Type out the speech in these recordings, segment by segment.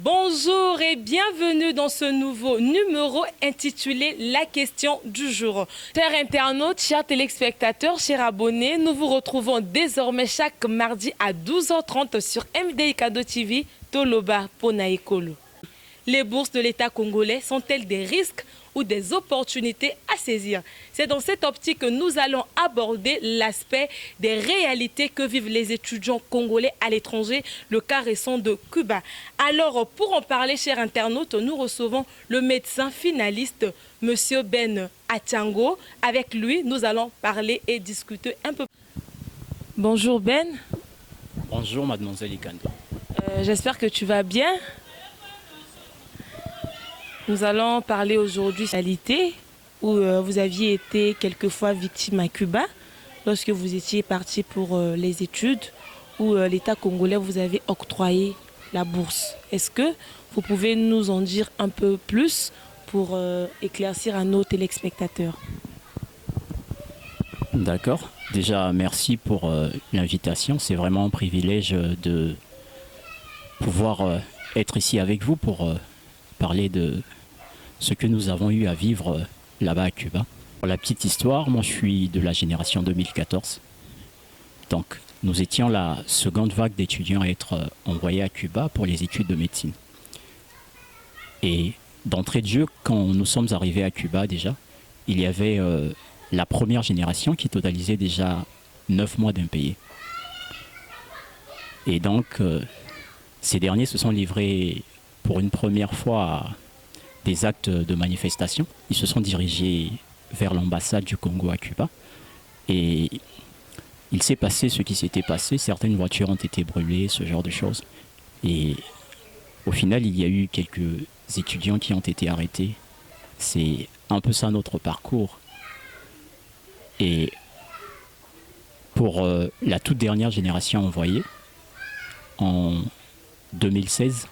Bonjour et bienvenue dans ce nouveau numéro intitulé La question du jour. Chers internautes, chers téléspectateurs, chers abonnés, nous vous retrouvons désormais chaque mardi à 12h30 sur MDI Kado TV, Toloba Ponaekolo. Les bourses de l'État congolais sont-elles des risques ou des opportunités à saisir? C'est dans cette optique que nous allons aborder l'aspect des réalités que vivent les étudiants congolais à l'étranger, le cas récent de Cuba. Alors, pour en parler, chers internautes, nous recevons le médecin finaliste, M. Ben Atiango. Avec lui, nous allons parler et discuter un peu. Bonjour Ben. Bonjour mademoiselle Ikando. J'espère que tu vas bien. Nous allons parler aujourd'hui de la réalité où vous aviez été quelquefois victime à Cuba lorsque vous étiez parti pour les études où l'État congolais vous avait octroyé la bourse. Est-ce que vous pouvez nous en dire un peu plus pour éclaircir à nos téléspectateurs? D'accord. Déjà, merci pour l'invitation. C'est vraiment un privilège de pouvoir être ici avec vous pour parler de ce que nous avons eu à vivre là-bas à Cuba. Pour la petite histoire, moi je suis de la génération 2014. Donc nous étions la seconde vague d'étudiants à être envoyés à Cuba pour les études de médecine. Et d'entrée de jeu, quand nous sommes arrivés à Cuba déjà, il y avait la première génération qui totalisait déjà 9 mois d'impayés. Et donc ces derniers se sont livrés pour une première fois à des actes de manifestation. Ils se sont dirigés vers l'ambassade du Congo à Cuba et il s'est passé ce qui s'était passé. Certaines voitures ont été brûlées, ce genre de choses. Et au final, il y a eu quelques étudiants qui ont été arrêtés. C'est un peu ça notre parcours. Et pour la toute dernière génération envoyée, en 2016,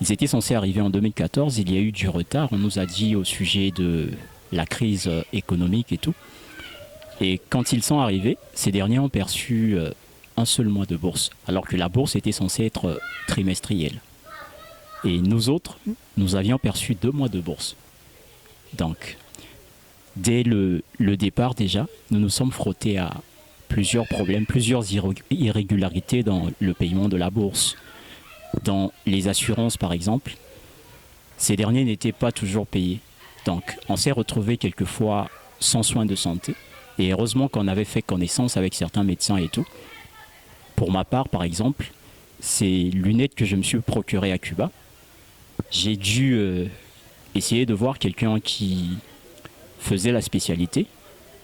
ils étaient censés arriver en 2014, il y a eu du retard. On nous a dit au sujet de la crise économique et tout. Et quand ils sont arrivés, ces derniers ont perçu un seul mois de bourse, alors que la bourse était censée être trimestrielle. Et nous autres, nous avions perçu 2 mois de bourse. Donc, dès le départ déjà, nous nous sommes frottés à plusieurs problèmes, plusieurs irrégularités dans le paiement de la bourse. Dans les assurances par exemple, ces derniers n'étaient pas toujours payés. Donc on s'est retrouvé quelquefois sans soins de santé. Et heureusement qu'on avait fait connaissance avec certains médecins et tout. Pour ma part par exemple, ces lunettes que je me suis procurées à Cuba, j'ai dû essayer de voir quelqu'un qui faisait la spécialité,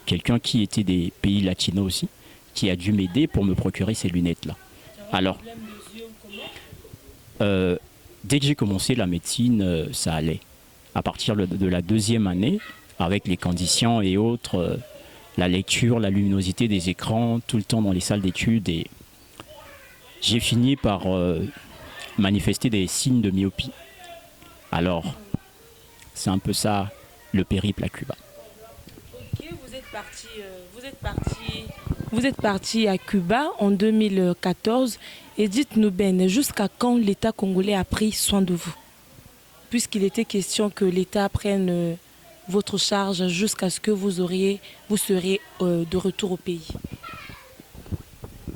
quelqu'un qui était des pays latinos aussi, qui a dû m'aider pour me procurer ces lunettes-là. Alors, dès que j'ai commencé la médecine, ça allait. À partir de la 2e année, avec les conditions et autres, la lecture, la luminosité des écrans, tout le temps dans les salles d'études, et j'ai fini par manifester des signes de myopie. Alors, c'est un peu ça le périple à Cuba. Ok, vous êtes parti à Cuba en 2014. Et dites-nous, Ben, jusqu'à quand l'État congolais a pris soin de vous? Puisqu'il était question que l'État prenne votre charge jusqu'à ce que vous seriez de retour au pays.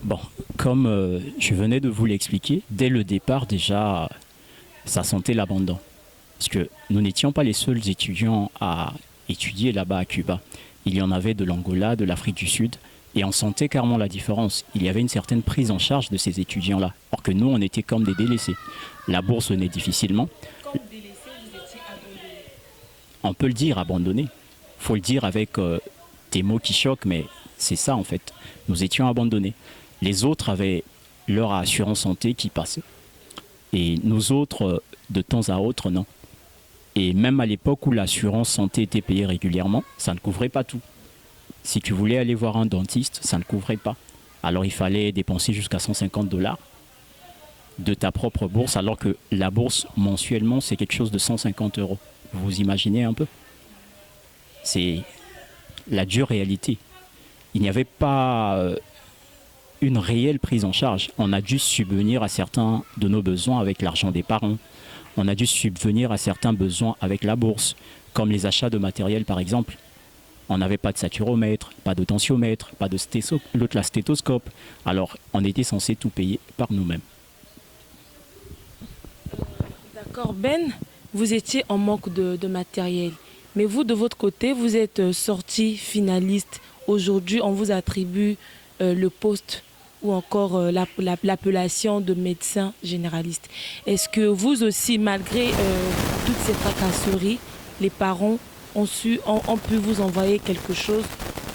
Bon, comme je venais de vous l'expliquer, dès le départ déjà, ça sentait l'abandon. Parce que nous n'étions pas les seuls étudiants à étudier là-bas à Cuba. Il y en avait de l'Angola, de l'Afrique du Sud. Et on sentait clairement la différence. Il y avait une certaine prise en charge de ces étudiants-là. Alors que nous, on était comme des délaissés. La bourse venait difficilement. Comme délaissé, vous étiez abandonné. On peut le dire, abandonné. Il faut le dire avec des mots qui choquent, mais c'est ça en fait. Nous étions abandonnés. Les autres avaient leur assurance santé qui passait. Et nous autres, de temps à autre, non. Et même à l'époque où l'assurance santé était payée régulièrement, ça ne couvrait pas tout. Si tu voulais aller voir un dentiste, ça ne couvrait pas. Alors il fallait dépenser jusqu'à 150 $ de ta propre bourse, alors que la bourse mensuellement, c'est quelque chose de 150 €. Vous imaginez un peu? C'est la dure réalité. Il n'y avait pas une réelle prise en charge. On a dû subvenir à certains de nos besoins avec l'argent des parents. On a dû subvenir à certains besoins avec la bourse, comme les achats de matériel par exemple. On n'avait pas de saturomètre, pas de tensiomètre, pas de la stéthoscope. Alors on était censé tout payer par nous-mêmes. D'accord, Ben, vous étiez en manque de matériel. Mais vous, de votre côté, vous êtes sorti finaliste. Aujourd'hui, on vous attribue le poste ou encore l'appellation de médecin généraliste. Est-ce que vous aussi, malgré toutes ces tracasseries, les parents ont pu vous envoyer quelque chose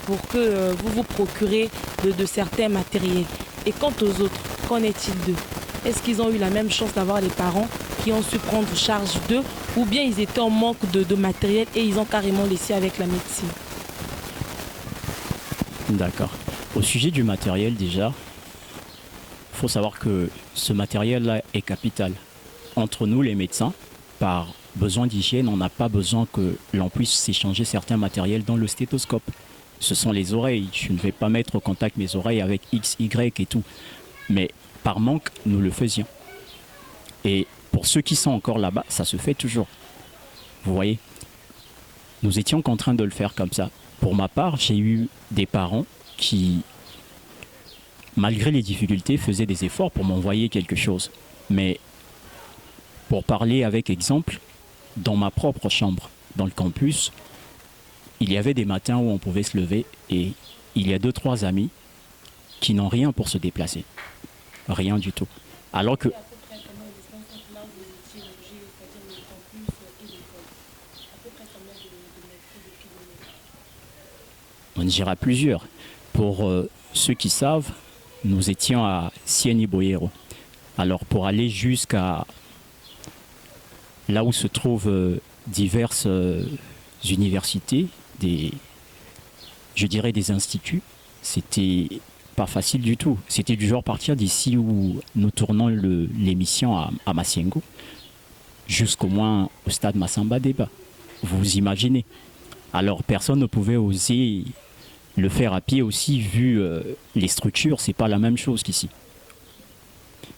pour que vous vous procurez de certains matériels? Et quant aux autres, qu'en est-il d'eux? Est-ce qu'ils ont eu la même chance d'avoir les parents qui ont su prendre charge d'eux, ou bien ils étaient en manque de matériel et ils ont carrément laissé avec la médecine? D'accord. Au sujet du matériel déjà, il faut savoir que ce matériel-là est capital. Entre nous, les médecins, par besoin d'hygiène, on n'a pas besoin que l'on puisse s'échanger certains matériels dans le stéthoscope. Ce sont les oreilles. Je ne vais pas mettre au contact mes oreilles avec X, Y et tout. Mais par manque, nous le faisions. Et pour ceux qui sont encore là-bas, ça se fait toujours. Vous voyez, nous étions contraints de le faire comme ça. Pour ma part, j'ai eu des parents qui, malgré les difficultés, faisaient des efforts pour m'envoyer quelque chose. Mais pour parler avec exemple, dans ma propre chambre, dans le campus, il y avait des matins où on pouvait se lever et il y a 2-3 amis qui n'ont rien pour se déplacer. Rien du tout. Alors que... On dira plusieurs. Pour ceux qui savent, nous étions à Sieni-Boyero. Alors pour aller jusqu'à là où se trouvent diverses universités, je dirais des instituts, c'était pas facile du tout. C'était du genre partir d'ici où nous tournons l'émission à Masiengo jusqu'au moins au stade Massamba Débat. Vous imaginez. Alors personne ne pouvait oser le faire à pied aussi, vu les structures, c'est pas la même chose qu'ici.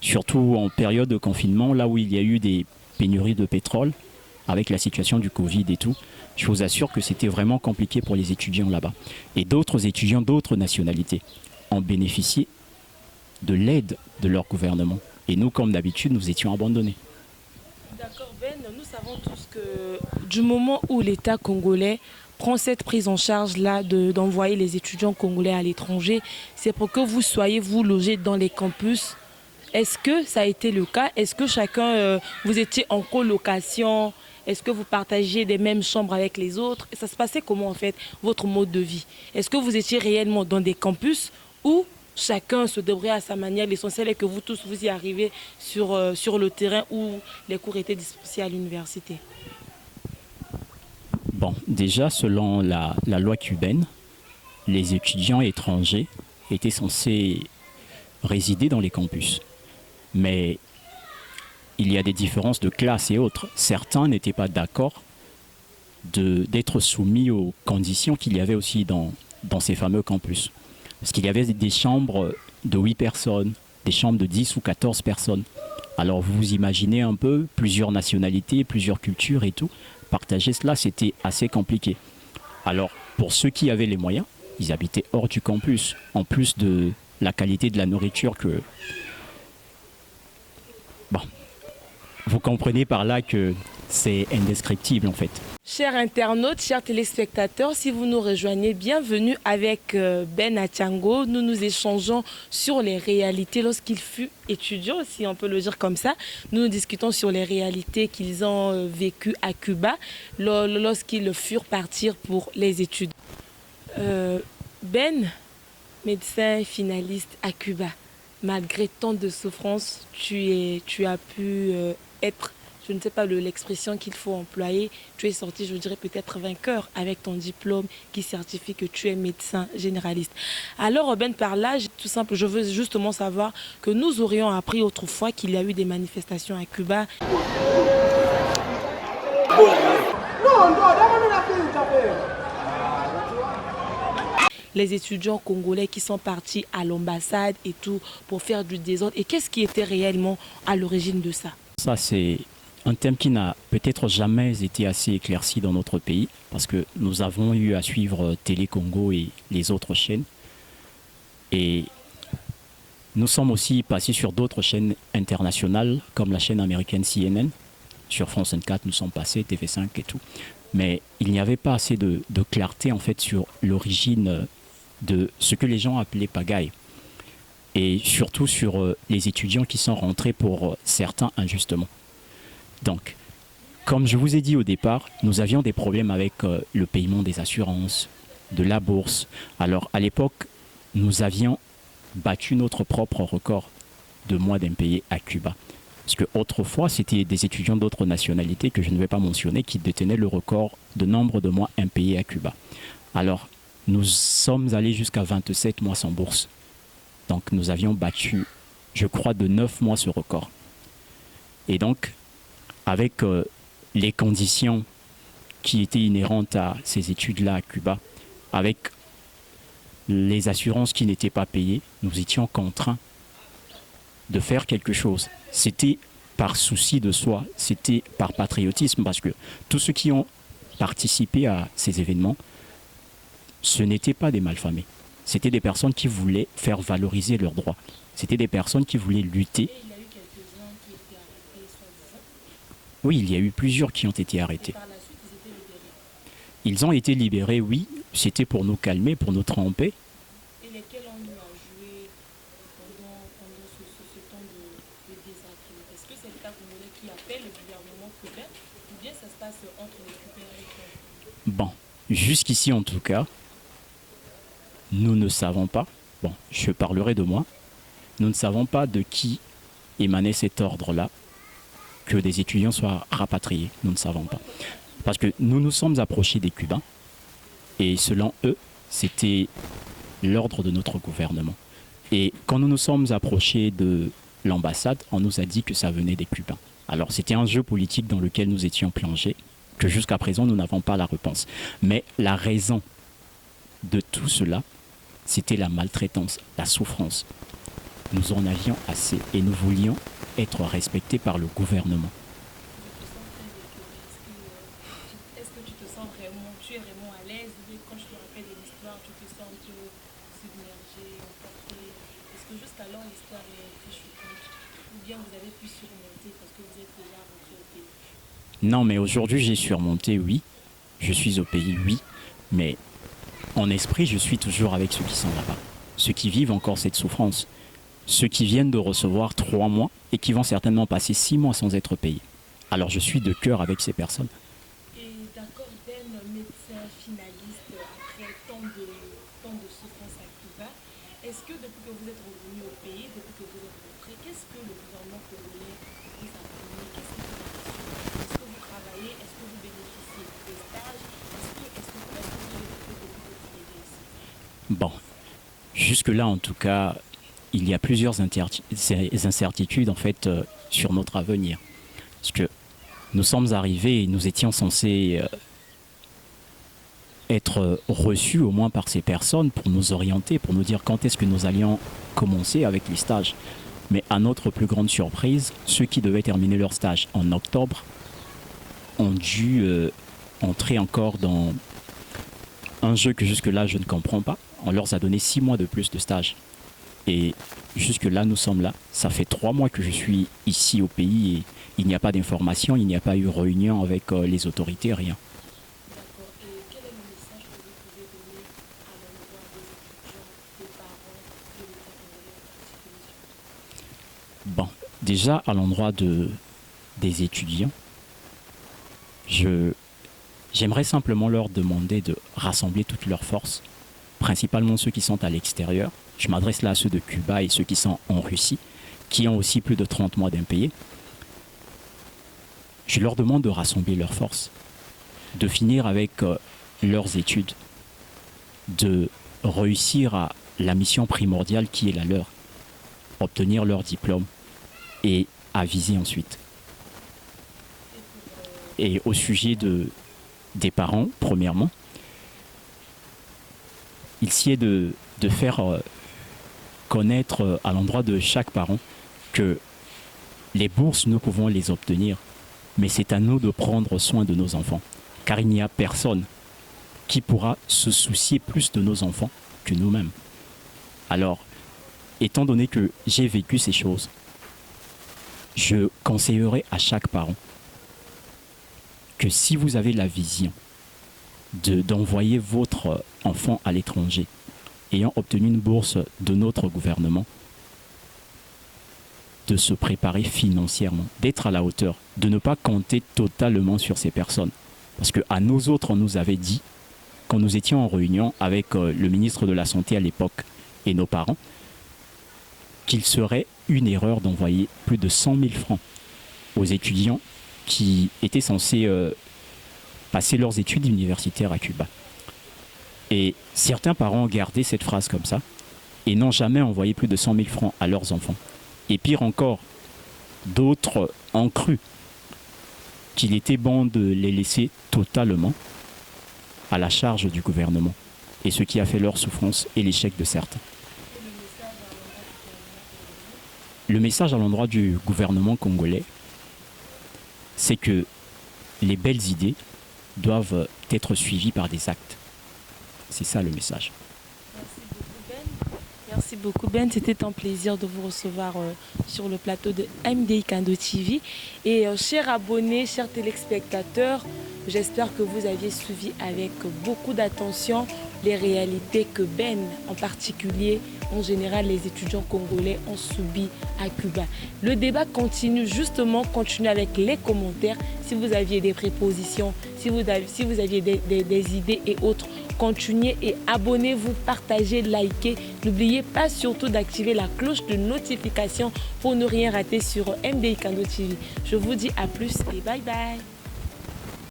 Surtout en période de confinement, là où il y a eu des pénuries de pétrole, avec la situation du Covid et tout, je vous assure que c'était vraiment compliqué pour les étudiants là-bas. Et d'autres étudiants d'autres nationalités ont bénéficié de l'aide de leur gouvernement. Et nous, comme d'habitude, nous étions abandonnés. D'accord, Ben, nous savons tous que du moment où l'État congolais prend cette prise en charge-là d'envoyer les étudiants congolais à l'étranger, c'est pour que vous soyez, vous, logés dans les campus. Est-ce que ça a été le cas? Est-ce que chacun, vous étiez en colocation? Est-ce que vous partagez des mêmes chambres avec les autres? Ça se passait comment en fait, votre mode de vie? Est-ce que vous étiez réellement dans des campus ou chacun se débrouillait à sa manière? L'essentiel est que vous tous, vous y arrivez sur le terrain où les cours étaient dispensés à l'université. Bon, déjà, selon la loi cubaine, les étudiants étrangers étaient censés résider dans les campus. Mais il y a des différences de classe et autres. Certains n'étaient pas d'accord d'être soumis aux conditions qu'il y avait aussi dans ces fameux campus. Parce qu'il y avait des chambres de 8 personnes, des chambres de 10 ou 14 personnes. Alors vous imaginez un peu, plusieurs nationalités, plusieurs cultures et tout. Partager cela, c'était assez compliqué. Alors pour ceux qui avaient les moyens, ils habitaient hors du campus. En plus de la qualité de la nourriture que... Bon, vous comprenez par là que c'est indescriptible en fait. Chers internautes, chers téléspectateurs, si vous nous rejoignez, bienvenue avec Ben Atiango. Nous nous échangeons sur les réalités lorsqu'il fut étudiant, si on peut le dire comme ça. Nous discutons sur les réalités qu'ils ont vécues à Cuba lorsqu'ils furent partir pour les études. Ben, médecin finaliste à Cuba, malgré tant de souffrances, tu as pu être... Je ne sais pas l'expression qu'il faut employer. Tu es sorti, je dirais peut-être vainqueur avec ton diplôme qui certifie que tu es médecin généraliste. Alors Ben, par là, tout simple, je veux justement savoir que nous aurions appris autrefois qu'il y a eu des manifestations à Cuba. les étudiants congolais qui sont partis à l'ambassade et tout pour faire du désordre. Et qu'est-ce qui était réellement à l'origine de ça? Ça, c'est un thème qui n'a peut-être jamais été assez éclairci dans notre pays, parce que nous avons eu à suivre Télé Congo et les autres chaînes. Et nous sommes aussi passés sur d'autres chaînes internationales, comme la chaîne américaine CNN. Sur France 24, nous sommes passés, TV5 et tout. Mais il n'y avait pas assez de clarté en fait sur l'origine de ce que les gens appelaient pagaille. Et surtout sur les étudiants qui sont rentrés pour certains injustement. Donc, comme je vous ai dit au départ, nous avions des problèmes avec le paiement des assurances, de la bourse. Alors à l'époque, nous avions battu notre propre record de mois d'impayés à Cuba. Parce qu'autrefois, c'était des étudiants d'autres nationalités que je ne vais pas mentionner qui détenaient le record de nombre de mois impayés à Cuba. Alors, nous sommes allés jusqu'à 27 mois sans bourse. Donc, nous avions battu, je crois, de 9 mois ce record. Et donc, avec les conditions qui étaient inhérentes à ces études-là à Cuba, avec les assurances qui n'étaient pas payées, nous étions contraints de faire quelque chose. C'était par souci de soi, c'était par patriotisme, parce que tous ceux qui ont participé à ces événements, ce n'étaient pas des malfamés. C'était des personnes qui voulaient faire valoriser leurs droits. C'était des personnes qui voulaient lutter. Et il y a eu quelques-uns qui étaient arrêtés, soi-disant. Oui, il y a eu plusieurs qui ont été arrêtés. Et par la suite, ils étaient libérés. Ils ont été libérés, oui. C'était pour nous calmer, pour nous tremper. Et lesquels ont eu à jouer pendant ce temps de désagrément? Est-ce que c'est l'État congolais qui appelle le gouvernement cubain ou bien ça se passe entre les Cubains et les Bon, jusqu'ici en tout cas, nous ne savons pas, bon, je parlerai de moi, nous ne savons pas de qui émanait cet ordre-là, que des étudiants soient rapatriés. Nous ne savons pas. Parce que nous nous sommes approchés des Cubains, et selon eux, c'était l'ordre de notre gouvernement. Et quand nous nous sommes approchés de l'ambassade, on nous a dit que ça venait des Cubains. Alors c'était un jeu politique dans lequel nous étions plongés, que jusqu'à présent nous n'avons pas la réponse. Mais la raison de tout cela, c'était la maltraitance, la souffrance. Nous en avions assez et nous voulions être respectés par le gouvernement. Est-ce que tu te sens vraiment, tu es vraiment à l'aise? Quand je te rappelle de l'histoire, tu te sens un peu submergé, emporté? Est-ce que jusqu'alors l'histoire est très choquante? Ou bien vous avez pu surmonter parce que vous êtes déjà rentré au pays? Non, mais aujourd'hui j'ai surmonté, oui. Je suis au pays, oui. Mais en esprit, je suis toujours avec ceux qui sont là-bas. Ceux qui vivent encore cette souffrance. Ceux qui viennent de recevoir 3 mois et qui vont certainement passer 6 mois sans être payés. Alors je suis de cœur avec ces personnes. Et d'accord, Ben, médecin finaliste après tant de souffrance à Cuba, est-ce que depuis que vous êtes revenu au pays, depuis que vous êtes rentré, qu'est-ce que le gouvernement congolais vous a donné? Qu'est-ce que vous avez su? Est-ce que vous travaillez? Est-ce que vous bénéficiez des stages? Est-ce que vous avez fait depuis votre arrivée ici? Bon, jusque-là en tout cas, il y a plusieurs incertitudes en fait sur notre avenir. Parce que nous sommes arrivés et nous étions censés être reçus au moins par ces personnes pour nous orienter, pour nous dire quand est-ce que nous allions commencer avec les stages. Mais à notre plus grande surprise, ceux qui devaient terminer leur stage en octobre ont dû entrer encore dans un jeu que jusque-là je ne comprends pas. On leur a donné 6 mois de plus de stage. Et jusque-là, nous sommes là. Ça fait 3 mois que je suis ici au pays et il n'y a pas d'information, il n'y a pas eu réunion avec les autorités, rien. D'accord. Et quel est le message que vous pouvez donner à l'endroit des étudiants, des parents, de l'État congolais en particulier? Bon, déjà à l'endroit des étudiants, j'aimerais simplement leur demander de rassembler toutes leurs forces, principalement ceux qui sont à l'extérieur. Je m'adresse là à ceux de Cuba et ceux qui sont en Russie, qui ont aussi plus de 30 mois d'impayés. Je leur demande de rassembler leurs forces, de finir avec leurs études, de réussir à la mission primordiale qui est la leur, obtenir leur diplôme et à viser ensuite. Et au sujet des parents, premièrement, il sied de faire connaître à l'endroit de chaque parent que les bourses, nous pouvons les obtenir, mais c'est à nous de prendre soin de nos enfants. Car il n'y a personne qui pourra se soucier plus de nos enfants que nous-mêmes. Alors, étant donné que j'ai vécu ces choses, je conseillerais à chaque parent que si vous avez la vision d'envoyer votre enfant à l'étranger, ayant obtenu une bourse de notre gouvernement, de se préparer financièrement, d'être à la hauteur, de ne pas compter totalement sur ces personnes. Parce qu'à nous autres, on nous avait dit, quand nous étions en réunion avec le ministre de la Santé à l'époque et nos parents, qu'il serait une erreur d'envoyer plus de 100 000 francs aux étudiants qui étaient censés passer leurs études universitaires à Cuba. Et certains parents ont gardé cette phrase comme ça et n'ont jamais envoyé plus de 100 000 francs à leurs enfants. Et pire encore, d'autres ont cru qu'il était bon de les laisser totalement à la charge du gouvernement. Et ce qui a fait leur souffrance et l'échec de certains. Le message à l'endroit du gouvernement congolais, c'est que les belles idées doivent être suivies par des actes. C'est ça le message. Merci beaucoup Ben, c'était un plaisir de vous recevoir sur le plateau de MDI Kando TV. Et chers abonnés, chers téléspectateurs, j'espère que vous aviez suivi avec beaucoup d'attention les réalités que Ben, en particulier, en général, les étudiants congolais ont subi à Cuba. Le débat continue, justement, continue avec les commentaires. Si vous aviez des prépositions, si vous aviez des idées et autres, continuez et abonnez-vous, partagez, likez. N'oubliez pas surtout d'activer la cloche de notification pour ne rien rater sur MDI Kando TV. Je vous dis à plus et bye bye.